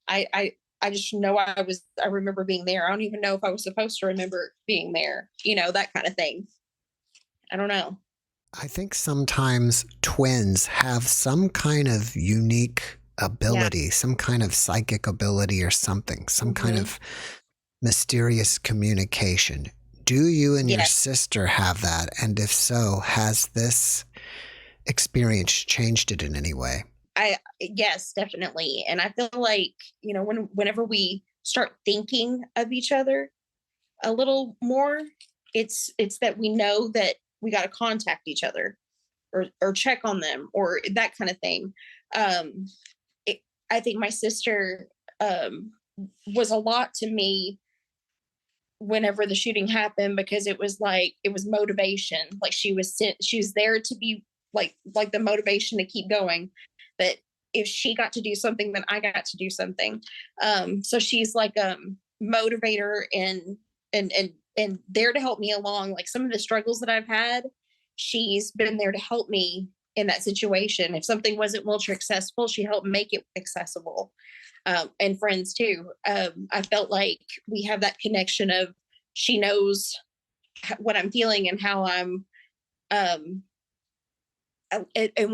I just know I remember being there. I don't even know if I was supposed to remember being there, that kind of thing. I don't know. I think sometimes twins have some kind of unique ability, some kind of psychic ability or something, some kind of mysterious communication. Do you and your sister have that? And if so, has this experience changed it in any way? Yes, definitely. And I feel like, whenever we start thinking of each other a little more, it's that we know that we got to contact each other or check on them or that kind of thing. I think my sister was a lot to me whenever the shooting happened, because it was motivation. Like she was there to be like the motivation to keep going, that if she got to do something, then I got to do something. So she's like motivator and there to help me along. Like some of the struggles that I've had, she's been there to help me in that situation. If something wasn't wheelchair accessible, she helped make it accessible. And friends too. I felt like we have that connection of, she knows what I'm feeling and how I'm, and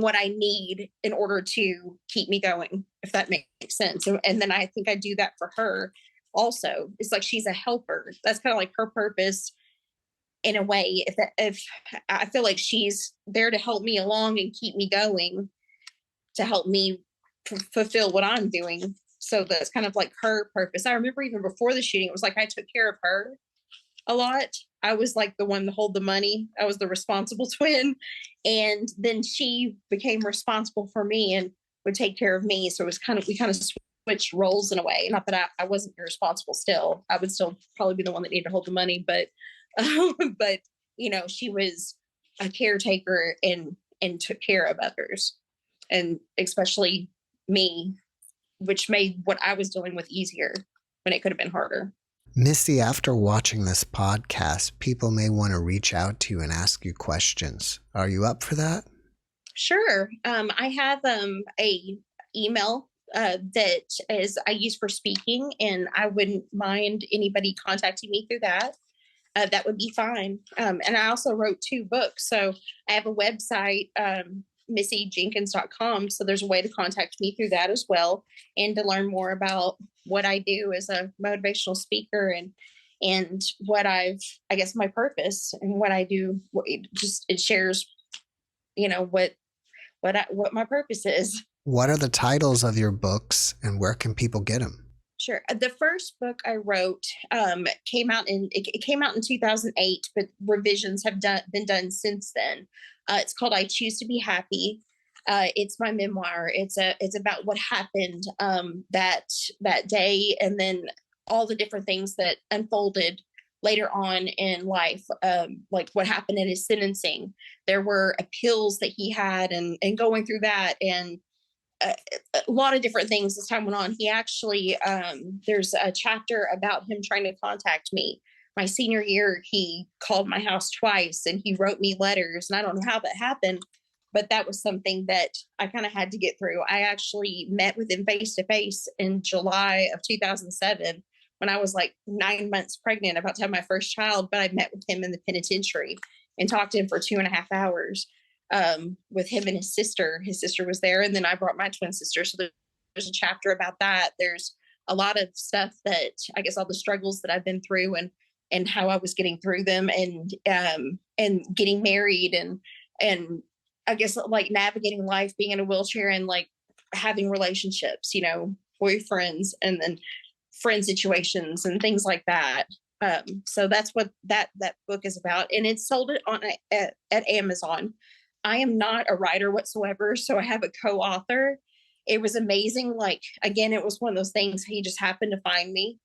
what I need in order to keep me going, if that makes sense. And then I think I do that for her also. It's like she's a helper. That's kind of like her purpose in a way. If I feel like she's there to help me along and keep me going, to help me fulfill what I'm doing. So that's kind of like her purpose. I remember even before the shooting, it was like I took care of her a lot. I was like the one to hold the money. I was the responsible twin. And then she became responsible for me and would take care of me. So it was we kind of switched roles in a way. Not that I wasn't irresponsible still. I would still probably be the one that needed to hold the money, but she was a caretaker and took care of others, and especially me, which made what I was dealing with easier when it could have been harder. Missy, after watching this podcast, people may want to reach out to you and ask you questions. Are you up for that? Sure. I have a email that is I use for speaking, and I wouldn't mind anybody contacting me through that. That would be fine. And I also wrote 2 books. So I have a website, MissyJenkins.com. So there's a way to contact me through that as well, and to learn more about what I do as a motivational speaker and what I guess my purpose and what I do. It shares, what my purpose is. What are the titles of your books and where can people get them? Sure. The first book I wrote came out in 2008, but revisions have been done since then. It's called I Choose to Be Happy. It's my memoir. It's about what happened that day, and then all the different things that unfolded later on in life, like what happened in his sentencing. There were appeals that he had, and going through that, and a lot of different things as time went on. He actually, there's a chapter about him trying to contact me. My senior year, he called my house twice and he wrote me letters, and I don't know how that happened, but that was something that I kind of had to get through. I actually met with him face to face in July of 2007 when I was like 9 months pregnant, about to have my first child, but I met with him in the penitentiary and talked to him for 2.5 hours. With him and his sister. His sister was there, and then I brought my twin sister. So there's a chapter about that. There's a lot of stuff that I guess all the struggles that I've been through and how I was getting through them, and getting married and I guess like navigating life, being in a wheelchair, and like having relationships, boyfriends, and then friend situations and things like that. So that's what that book is about, and it's sold at Amazon. I am not a writer whatsoever, so I have a co-author. It was amazing. Like, again, it was one of those things. He just happened to find me.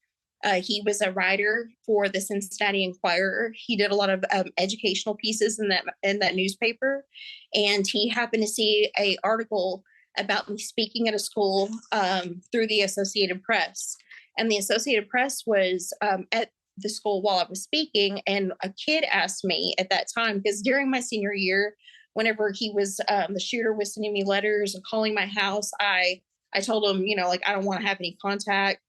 He was a writer for the Cincinnati Enquirer. He did a lot of educational pieces in that newspaper, and he happened to see an article about me speaking at a school through the Associated Press. And the Associated Press was at the school while I was speaking, and a kid asked me at that time, because during my senior year, whenever he was, the shooter was sending me letters and calling my house, I told him, I don't want to have any contact,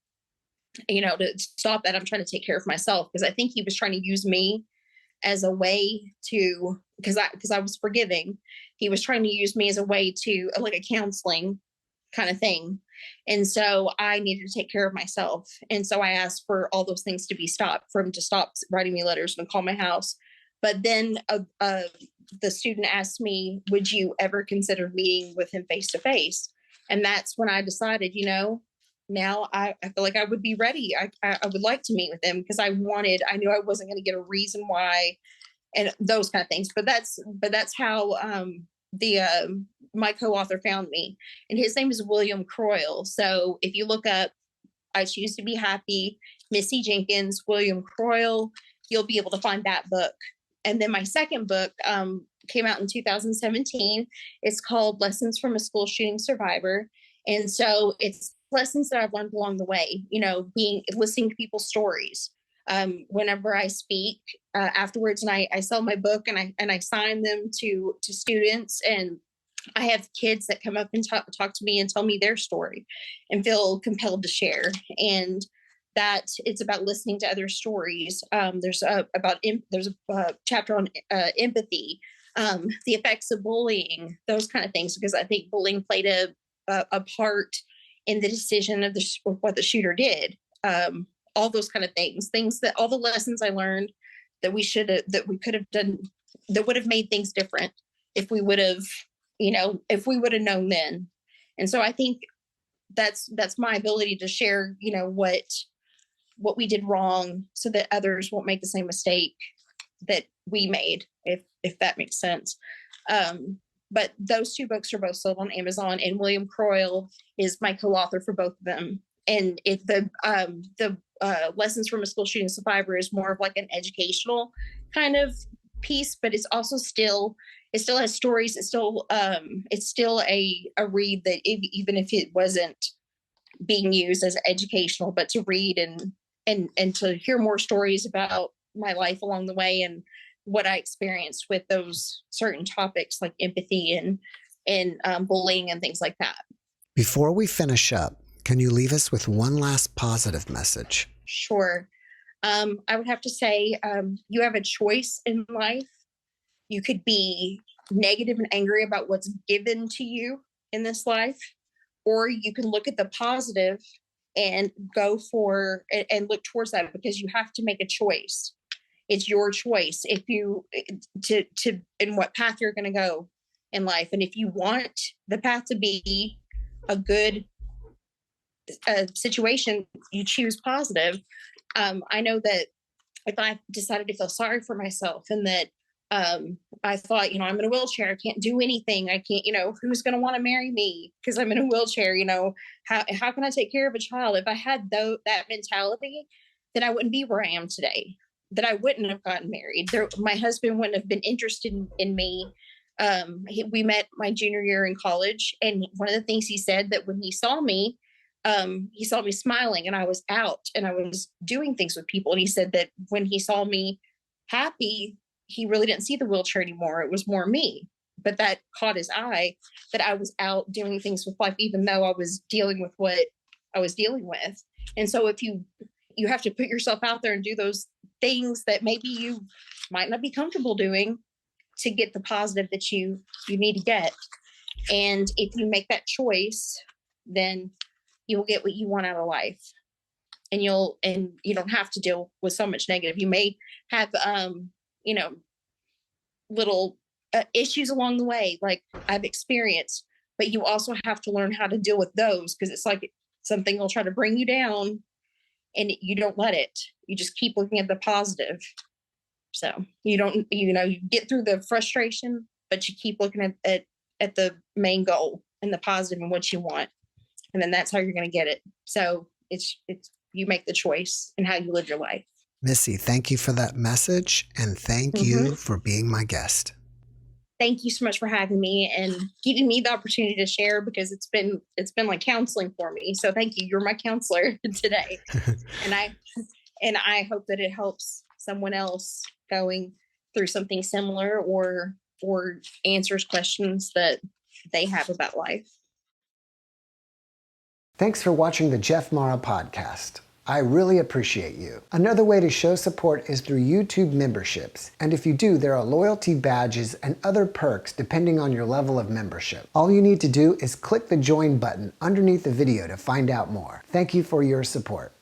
to stop that. I'm trying to take care of myself, because I think he was trying to use me as a way to, because I was forgiving. He was trying to use me as a way to, like a counseling kind of thing. And so I needed to take care of myself. And so I asked for all those things to be stopped, for him to stop writing me letters and call my house. But then the student asked me, would you ever consider meeting with him face to face? And that's when I decided, now I feel like I would be ready. I would like to meet with him, because I knew I wasn't going to get a reason why, and those kind of things. But that's how my co-author found me, and his name is William Croyle. So if you look up I Choose to Be Happy, Missy Jenkins, William Croyle, you'll be able to find that book. And then my second book came out in 2017. It's called Lessons from a School Shooting Survivor. And so it's lessons that I've learned along the way, listening to people's stories. Whenever I speak afterwards, and I sell my book and I sign them to students, and I have kids that come up and talk to me and tell me their story and feel compelled to share. And that it's about listening to other stories. There's a chapter on empathy, the effects of bullying, those kind of things, because I think bullying played a part in the decision of what the shooter did. All those kind of things that all the lessons I learned that we could have done, that would have made things different if we would have known then. And so I think that's my ability to share, what we did wrong, so that others won't make the same mistake that we made, if that makes sense. But those two books are both sold on Amazon, and William Croyle is my co-author for both of them. And if the Lessons from a School Shooting Survivor is more of like an educational kind of piece, but it's also it still has stories. It's still a read that even if it wasn't being used as educational, but to read and to hear more stories about my life along the way and what I experienced with those certain topics like empathy and bullying and things like that. Before we finish up, can you leave us with one last positive message? Sure. I would have to say you have a choice in life. You could be negative and angry about what's given to you in this life, or you can look at the positive and go for and look towards that, because you have to make a choice. It's your choice if you to in what path you're going to go in life. And if you want the path to be a good situation, you choose positive. I know that if I decided to feel sorry for myself and that I thought, I'm in a wheelchair, I can't do anything, I can't, who's going to want to marry me because I'm in a wheelchair, how can I take care of a child? If I had that mentality, then I wouldn't be where I am today, that I wouldn't have gotten married. My husband wouldn't have been interested in me. We met my junior year in college, and one of the things he said, that when he saw me smiling and I was out and I was doing things with people. And he said that when he saw me happy, he really didn't see the wheelchair anymore. It was more me. But that caught his eye, that I was out doing things with life, even though I was dealing with what I was dealing with. And so if you have to put yourself out there and do those things that maybe you might not be comfortable doing to get the positive that you need to get. And if you make that choice, then you'll get what you want out of life, and you don't have to deal with so much negative. You may have, little issues along the way, like I've experienced, but you also have to learn how to deal with those, because it's like something will try to bring you down and you don't let it. You just keep looking at the positive. So you don't, you get through the frustration, but you keep looking at the main goal and the positive and what you want. And then that's how you're going to get it. So it's you make the choice in how you live your life. Missy, thank you for that message, and thank you for being my guest. Thank you so much for having me and giving me the opportunity to share, because it's been like counseling for me. So thank you. You're my counselor today. and I hope that it helps someone else going through something similar, or answers questions that they have about life. Thanks for watching the JeffMara podcast. I really appreciate you. Another way to show support is through YouTube memberships. And if you do, there are loyalty badges and other perks depending on your level of membership. All you need to do is click the join button underneath the video to find out more. Thank you for your support.